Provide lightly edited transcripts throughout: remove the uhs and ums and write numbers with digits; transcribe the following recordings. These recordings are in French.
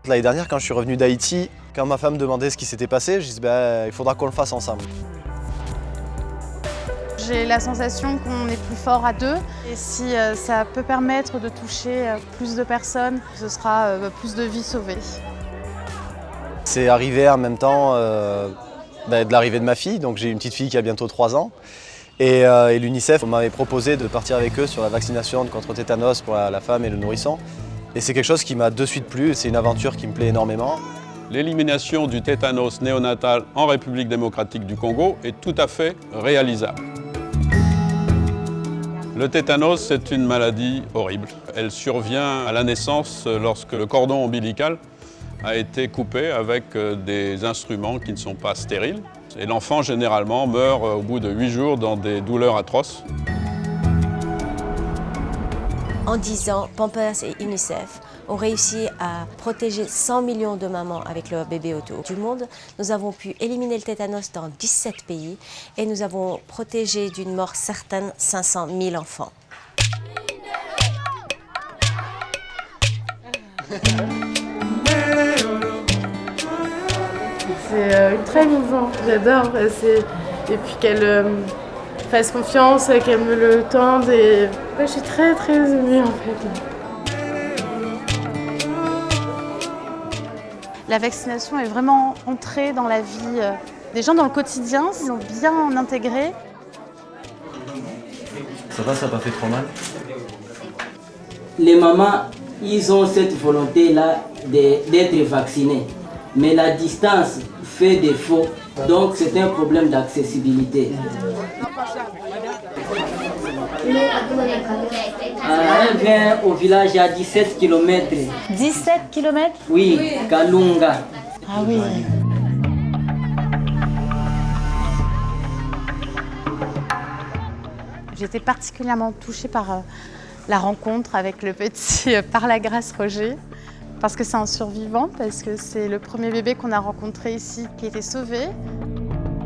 L'année dernière, quand je suis revenu d'Haïti, quand ma femme me demandait ce qui s'était passé, je disais il faudra qu'on le fasse ensemble. J'ai la sensation qu'on est plus fort à deux et si ça peut permettre de toucher plus de personnes, ce sera plus de vies sauvées. C'est arrivé en même temps de l'arrivée de ma fille, donc j'ai une petite fille qui a bientôt 3 ans. Et l'UNICEF m'avait proposé de partir avec eux sur la vaccination contre le tétanos pour la femme et le nourrisson. Et c'est quelque chose qui m'a de suite plu, c'est une aventure qui me plaît énormément. L'élimination du tétanos néonatal en République démocratique du Congo est tout à fait réalisable. Le tétanos, c'est une maladie horrible. Elle survient à la naissance lorsque le cordon ombilical a été coupé avec des instruments qui ne sont pas stériles. Et l'enfant, généralement, meurt au bout de 8 jours dans des douleurs atroces. En 10 ans, Pampers et UNICEF ont réussi à protéger 100 millions de mamans avec leurs bébés autour du monde. Nous avons pu éliminer le tétanos dans 17 pays et nous avons protégé d'une mort certaine 500 000 enfants. C'est très émouvant, j'adore. Et puis qu'elle fasse confiance, qu'elle me le tende. Et je suis très émue en fait. La vaccination est vraiment entrée dans la vie des gens, dans le quotidien. Ils l'ont bien intégré. Ça va, ça n'a pas fait trop mal? Les mamans, ils ont cette volonté-là d'être vaccinés. Mais la distance fait défaut, donc c'est un problème d'accessibilité. Elle vient au village à 17 km. 17 km? Oui, Kalunga. Ah oui. J'étais particulièrement touchée par la rencontre avec le petit Parlagrace Roger. Parce que c'est un survivant, parce que c'est le premier bébé qu'on a rencontré ici qui a été sauvé.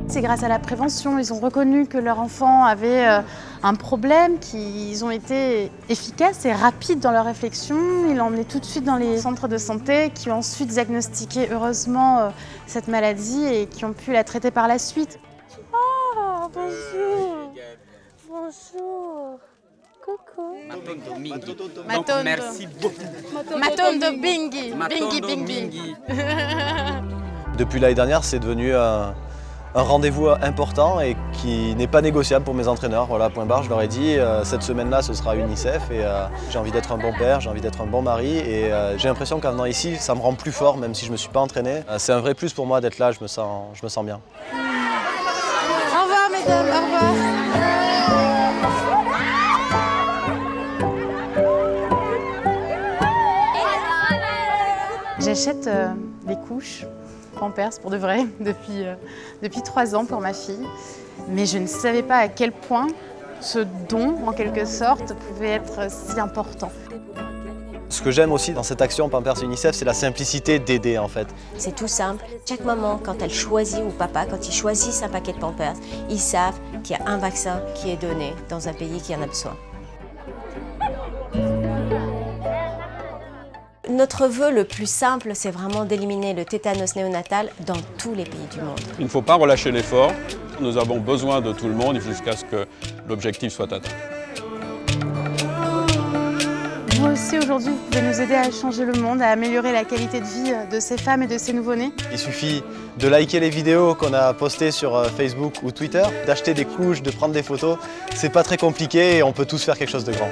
C'est grâce à la prévention, ils ont reconnu que leur enfant avait un problème, qu'ils ont été efficaces et rapides dans leur réflexion. Ils l'ont emmené tout de suite dans les centres de santé qui ont ensuite diagnostiqué heureusement cette maladie et qui ont pu la traiter par la suite. Oh, bonjour. Bonjour. Coucou. Donc, merci beaucoup. Matondo Bingi. Bingi. Depuis l'année dernière, c'est devenu un rendez-vous important et qui n'est pas négociable pour mes entraîneurs. Voilà, point barre, je leur ai dit, cette semaine-là, ce sera UNICEF et j'ai envie d'être un bon père, j'ai envie d'être un bon mari et j'ai l'impression qu'en venant ici, ça me rend plus fort, même si je ne me suis pas entraîné. C'est un vrai plus pour moi d'être là, je me sens bien. Au revoir, mesdames, au revoir. J'achète des couches Pampers pour de vrai depuis 3 ans pour ma fille. Mais je ne savais pas à quel point ce don, en quelque sorte, pouvait être si important. Ce que j'aime aussi dans cette action Pampers et UNICEF, c'est la simplicité d'aider en fait. C'est tout simple. Chaque maman, quand elle choisit, ou papa, quand ils choisissent un paquet de Pampers, ils savent qu'il y a un vaccin qui est donné dans un pays qui en a besoin. Notre vœu le plus simple, c'est vraiment d'éliminer le tétanos néonatal dans tous les pays du monde. Il ne faut pas relâcher l'effort. Nous avons besoin de tout le monde jusqu'à ce que l'objectif soit atteint. Vous aussi, aujourd'hui, vous pouvez nous aider à changer le monde, à améliorer la qualité de vie de ces femmes et de ces nouveau-nés. Il suffit de liker les vidéos qu'on a postées sur Facebook ou Twitter, d'acheter des couches, de prendre des photos. C'est pas très compliqué et on peut tous faire quelque chose de grand.